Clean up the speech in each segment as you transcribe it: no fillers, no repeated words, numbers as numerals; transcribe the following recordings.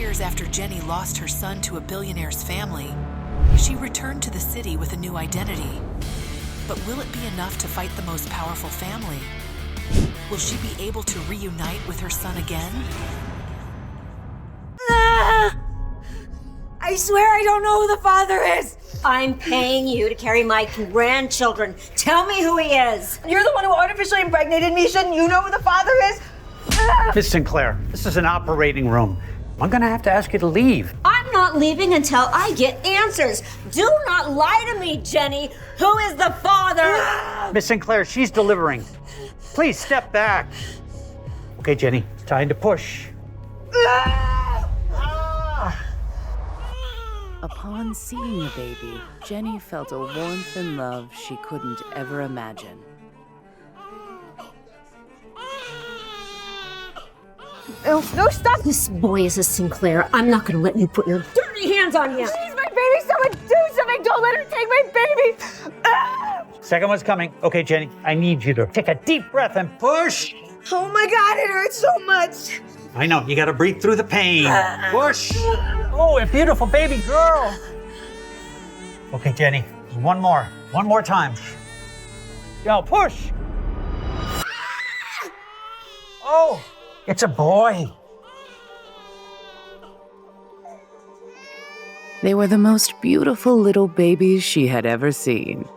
years after Jenny lost her son to a billionaire's family, she returned to the city with a new identity. But will it be enough to fight the most powerful family? Will she be able to reunite with her son again? I swear I don't know who the father is! I'm paying you to carry my grandchildren. Tell me who he is. You're the one who artificially impregnated me. Shouldn't you know who the father is? Miss Sinclair, this is an operating room. I'm gonna have to ask you to leave. I'm not leaving until I get answers. Do not lie to me, Jenny. Who is the father? Miss Sinclair, she's delivering. Please step back. Okay, Jenny, time to push. Upon seeing the baby, Jenny felt a warmth and love she couldn't ever imagine. No, stop! This boy is a Sinclair. I'm not going to let you put your dirty hands on him. Please, my baby, someone do something! Don't let her take my baby! Second one's coming. Okay, Jenny, I need you to take a deep breath and push. Oh my God, it hurts so much! I know, you gotta breathe through the pain. Push. Oh, a beautiful baby girl. Okay, Jenny, one more time. Go, push. Oh, it's a boy. They were the most beautiful little babies she had ever seen.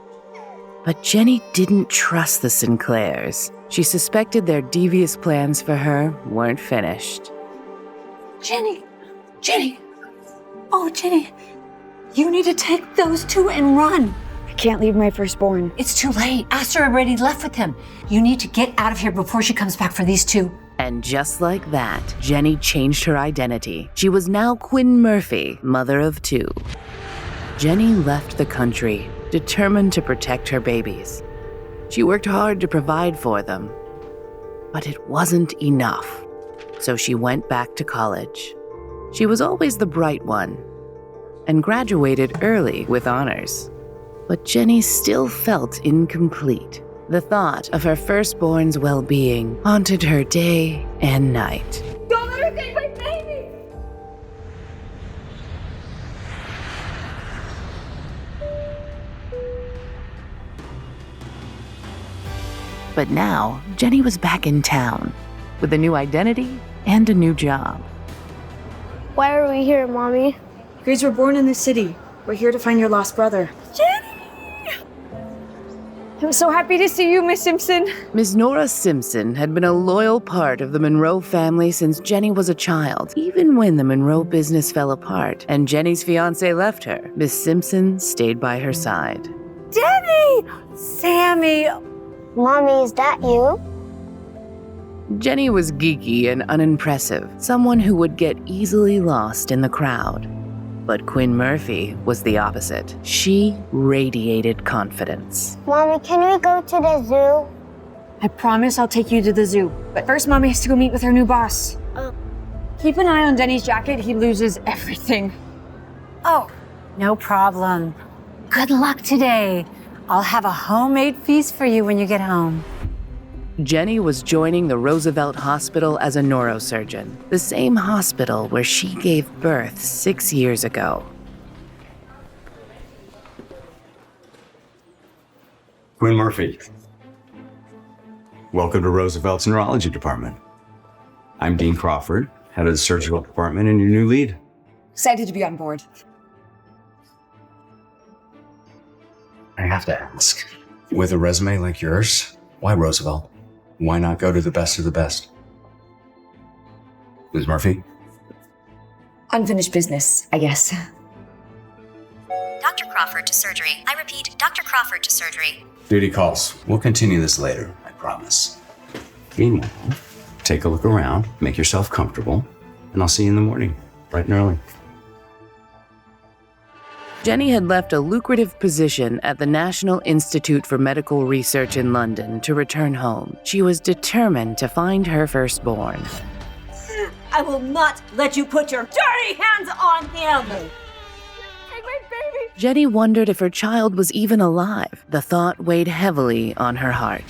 But Jenny didn't trust the Sinclairs. She suspected their devious plans for her weren't finished. Jenny! Oh, Jenny, you need to take those two and run. I can't leave my firstborn. It's too late. Aster already left with him. You need to get out of here before she comes back for these two. And just like that, Jenny changed her identity. She was now Quinn Murphy, mother of two. Jenny left the country, determined to protect her babies. She worked hard to provide for them, but it wasn't enough. So she went back to college. She was always the bright one and graduated early with honors. But Jenny still felt incomplete. The thought of her firstborn's well-being haunted her day and night. Don't let her take my baby! But now, Jenny was back in town with a new identity and a new job. Why are we here, Mommy? Grace were born in the city. We're here to find your lost brother. Jenny! I'm so happy to see you, Miss Simpson. Miss Nora Simpson had been a loyal part of the Monroe family since Jenny was a child. Even when the Monroe business fell apart and Jenny's fiancé left her, Miss Simpson stayed by her side. Jenny! Sammy! Mommy, is that you? Jenny was geeky and unimpressive, someone who would get easily lost in the crowd. But Quinn Murphy was the opposite. She radiated confidence. Mommy, can we go to the zoo? I promise I'll take you to the zoo. But first, Mommy has to go meet with her new boss. Keep an eye on Denny's jacket. He loses everything. Oh, no problem. Good luck today. I'll have a homemade feast for you when you get home. Jenny was joining the Roosevelt Hospital as a neurosurgeon, the same hospital where she gave birth 6 years ago. Quinn Murphy. Welcome to Roosevelt's neurology department. I'm Dean Crawford, head of the surgical department and your new lead. Excited to be on board. I have to ask, with a resume like yours, why Roosevelt? Why not go to the best of the best? Ms. Murphy? Unfinished business, I guess. Dr. Crawford to surgery. I repeat, Dr. Crawford to surgery. Duty calls. We'll continue this later, I promise. Meanwhile, take a look around, make yourself comfortable, and I'll see you in the morning, bright and early. Jenny had left a lucrative position at the National Institute for Medical Research in London to return home. She was determined to find her firstborn. I will not let you put your dirty hands on him! Take my baby! Jenny wondered if her child was even alive. The thought weighed heavily on her heart.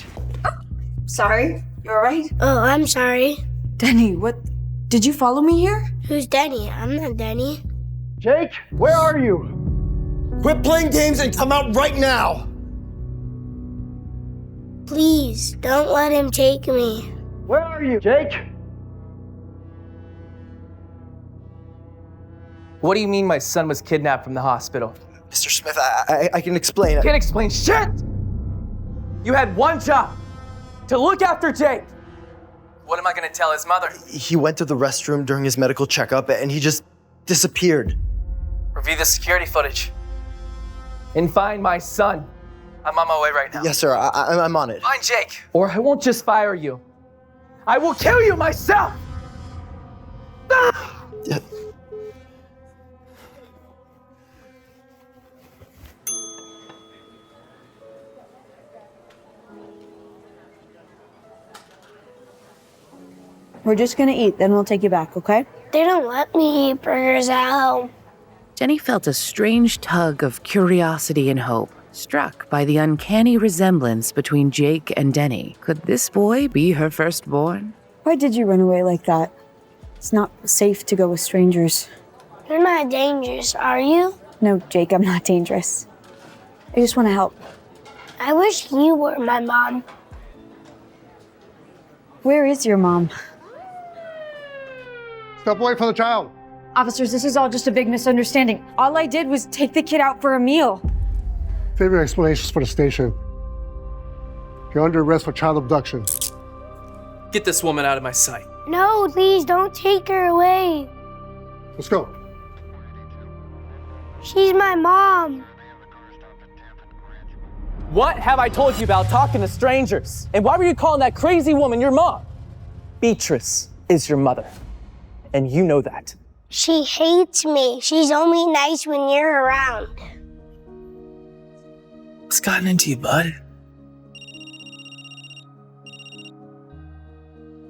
Sorry, you all right? Oh, I'm sorry. Denny, what Did you follow me here? Who's Denny? I'm not Denny. Jake, where are you? Quit playing games and come out right now! Please, don't let him take me. Where are you, Jake? What do you mean my son was kidnapped from the hospital? Mr. Smith, I can explain. Can't explain shit! You had one job, to look after Jake. What am I gonna tell his mother? He went to the restroom during his medical checkup and he just disappeared. Review the security footage and find my son. I'm on my way right now. Yes, sir, I'm on it. Find Jake, or I won't just fire you. I will kill you myself! Yeah. We're just gonna eat, then we'll take you back, okay? They don't let me eat burgers at home. Jenny felt a strange tug of curiosity and hope, struck by the uncanny resemblance between Jake and Denny. Could this boy be her firstborn? Why did you run away like that? It's not safe to go with strangers. You're not dangerous, are you? No, Jake, I'm not dangerous. I just want to help. I wish you were my mom. Where is your mom? Step away from the child. Officers, this is all just a big misunderstanding. All I did was take the kid out for a meal. Save your explanations for the station. You're under arrest for child abduction. Get this woman out of my sight. No, please don't take her away. Let's go. She's my mom. What have I told you about talking to strangers? And why were you calling that crazy woman your mom? Beatrice is your mother, and you know that. She hates me. She's only nice when you're around. What's gotten into you, bud?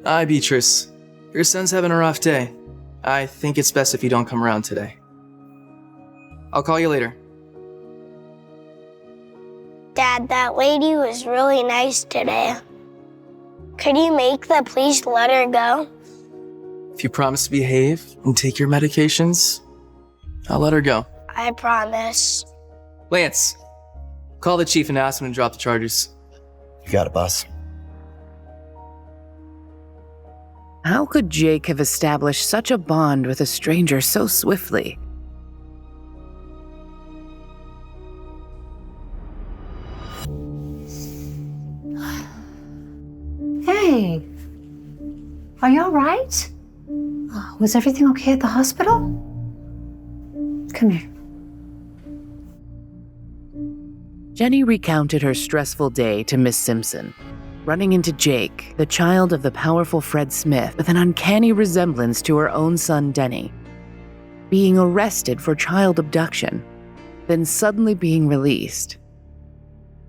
Hi, Beatrice. Your son's having a rough day. I think it's best if you don't come around today. I'll call you later. Dad, that lady was really nice today. Could you make the police let her go? If you promise to behave and take your medications, I'll let her go. I promise. Lance, call the chief and ask him to drop the charges. You got it, boss. How could Jake have established such a bond with a stranger so swiftly? Hey, are you all right? Was everything okay at the hospital? Come here. Jenny recounted her stressful day to Miss Simpson, running into Jake, the child of the powerful Fred Smith, with an uncanny resemblance to her own son Denny, being arrested for child abduction, then suddenly being released.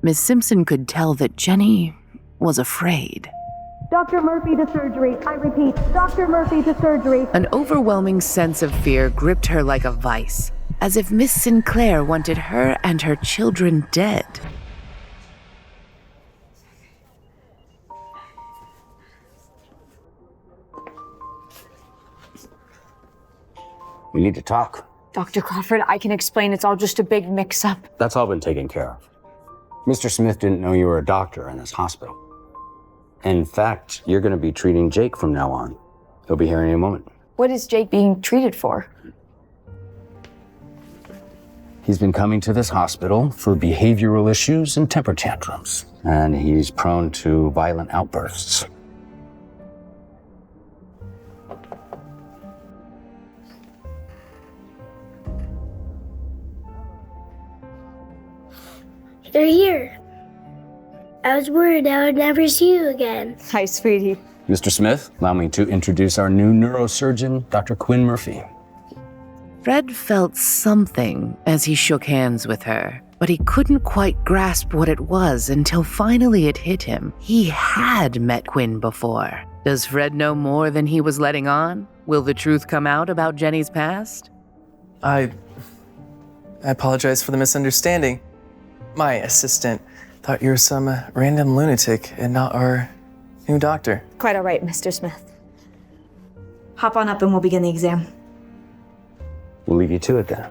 Miss Simpson could tell that Jenny was afraid. Dr. Murphy to surgery. I repeat, Dr. Murphy to surgery. An overwhelming sense of fear gripped her like a vice, as if Miss Sinclair wanted her and her children dead. We need to talk. Dr. Crawford, I can explain. It's all just a big mix-up. That's all been taken care of. Mr. Smith didn't know you were a doctor in this hospital. In fact, you're going to be treating Jake from now on. He'll be here any moment. What is Jake being treated for? He's been coming to this hospital for behavioral issues and temper tantrums, and he's prone to violent outbursts. You're here. I was worried I would never see you again. Hi, sweetie. Mr. Smith, allow me to introduce our new neurosurgeon, Dr. Quinn Murphy. Fred felt something as he shook hands with her, but he couldn't quite grasp what it was until finally it hit him. He had met Quinn before. Does Fred know more than he was letting on? Will the truth come out about Jenny's past? I apologize for the misunderstanding. My assistant thought you were some random lunatic and not our new doctor. Quite all right, Mr. Smith. Hop on up and we'll begin the exam. We'll leave you to it then.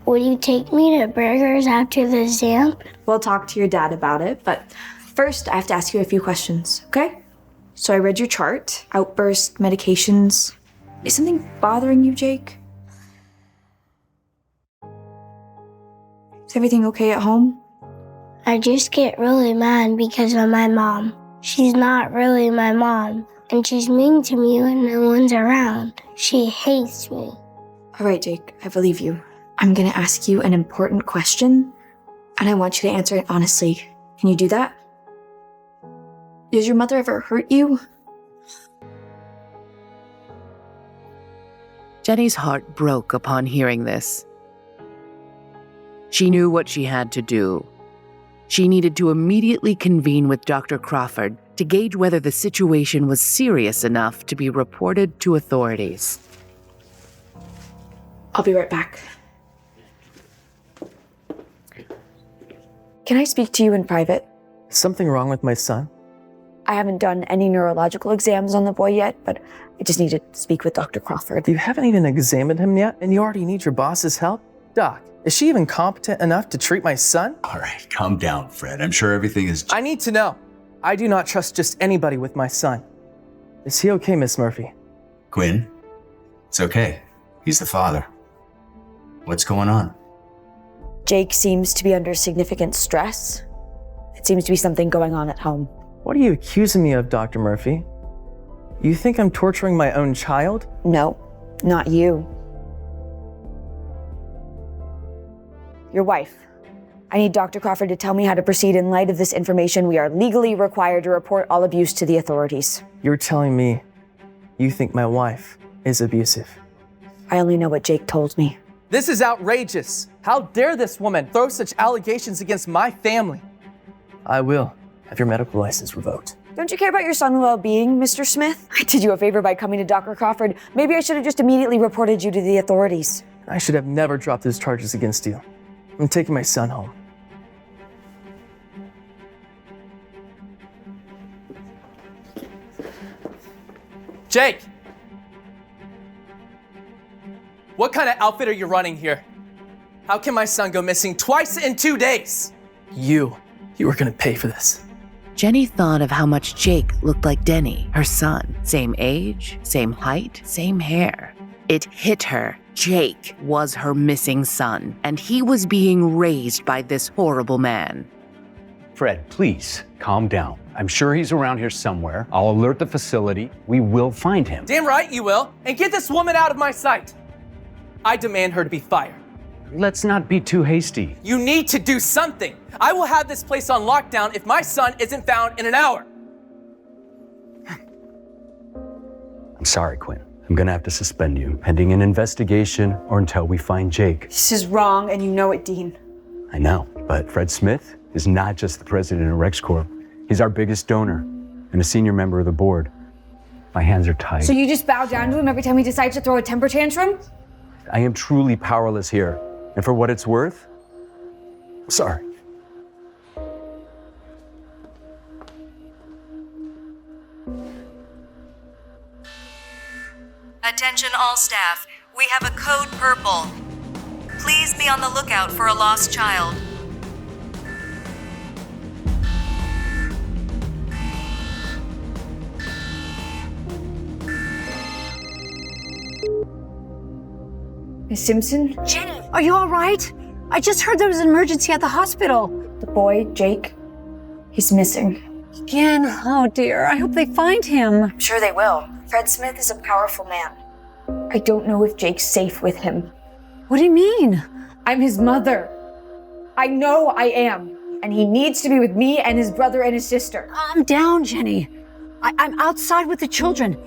Will you take me to Burgers after the exam? We'll talk to your dad about it, but first I have to ask you a few questions, okay? So I read your chart, outburst, medications. Is something bothering you, Jake? Is everything okay at home? I just get really mad because of my mom. She's not really my mom, and she's mean to me when no one's around. She hates me. All right, Jake, I believe you. I'm gonna ask you an important question, and I want you to answer it honestly. Can you do that? Does your mother ever hurt you? Jenny's heart broke upon hearing this. She knew what she had to do. She needed to immediately convene with Dr. Crawford to gauge whether the situation was serious enough to be reported to authorities. I'll be right back. Can I speak to you in private? Is something wrong with my son? I haven't done any neurological exams on the boy yet, but I just need to speak with Dr. Crawford. You haven't even examined him yet, and you already need your boss's help? Doc, is she even competent enough to treat my son? All right, calm down, Fred. I'm sure everything is... I need to know. I do not trust just anybody with my son. Is he okay, Miss Murphy? Quinn, it's okay. He's the father. What's going on? Jake seems to be under significant stress. It seems to be something going on at home. What are you accusing me of, Dr. Murphy? You think I'm torturing my own child? No, not you. Your wife. I need Dr. Crawford to tell me how to proceed in light of this information. We are legally required to report all abuse to the authorities. You're telling me you think my wife is abusive? I only know what Jake told me. This is outrageous. How dare this woman throw such allegations against my family? I will have your medical license revoked. Don't you care about your son's well-being, Mr. Smith? I did you a favor by coming to Dr. Crawford. Maybe I should have just immediately reported you to the authorities. I should have never dropped those charges against you. I'm taking my son home. Jake! What kind of outfit are you running here? How can my son go missing twice in 2 days? You were gonna pay for this. Jenny thought of how much Jake looked like Denny, her son. Same age, same height, same hair. It hit her. Jake was her missing son, and he was being raised by this horrible man. Fred, please, calm down. I'm sure he's around here somewhere. I'll alert the facility. We will find him. Damn right you will. And get this woman out of my sight. I demand her to be fired. Let's not be too hasty. You need to do something. I will have this place on lockdown if my son isn't found in an hour. I'm sorry, Quinn. I'm gonna have to suspend you, pending an investigation or until we find Jake. This is wrong, and you know it, Dean. I know, but Fred Smith is not just the president of RexCorp. He's our biggest donor and a senior member of the board. My hands are tied. So you just bow down to him every time he decides to throw a temper tantrum? I am truly powerless here. And for what it's worth, I'm sorry. Attention all staff. We have a code purple. Please be on the lookout for a lost child. Miss Simpson? Jenny, are you all right? I just heard there was an emergency at the hospital. The boy, Jake, he's missing. Again? Oh dear, I hope they find him. I'm sure they will. Fred Smith is a powerful man. I don't know if Jake's safe with him. What do you mean? I'm his mother. I know I am. And he needs to be with me and his brother and his sister. Calm down, Jenny. I'm outside with the children.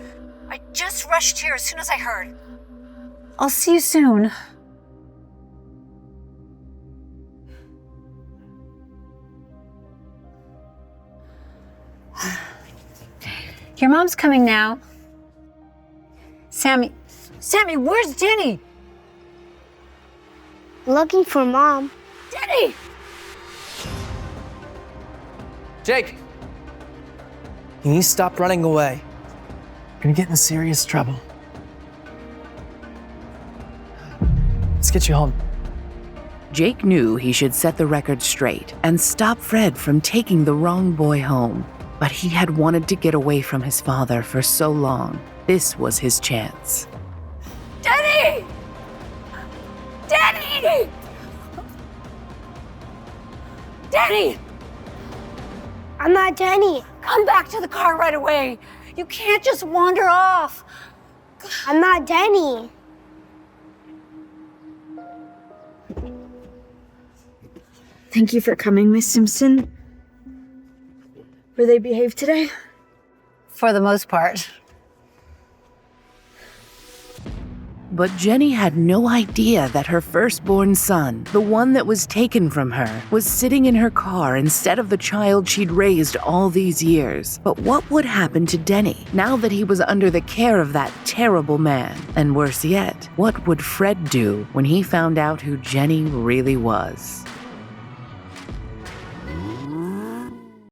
I just rushed here as soon as I heard. I'll see you soon. Your mom's coming now. Sammy, where's Jenny? Looking for Mom. Jenny! Jake! You need to stop running away. You're gonna get in serious trouble. Let's get you home. Jake knew he should set the record straight and stop Fred from taking the wrong boy home. But he had wanted to get away from his father for so long. This was his chance. Denny! Denny! Denny! I'm not Denny. Come back to the car right away. You can't just wander off. I'm not Denny. Thank you for coming, Miss Simpson. Were they behaved today? For the most part. But Jenny had no idea that her firstborn son, the one that was taken from her, was sitting in her car instead of the child she'd raised all these years. But what would happen to Denny now that he was under the care of that terrible man? And worse yet, what would Fred do when he found out who Jenny really was?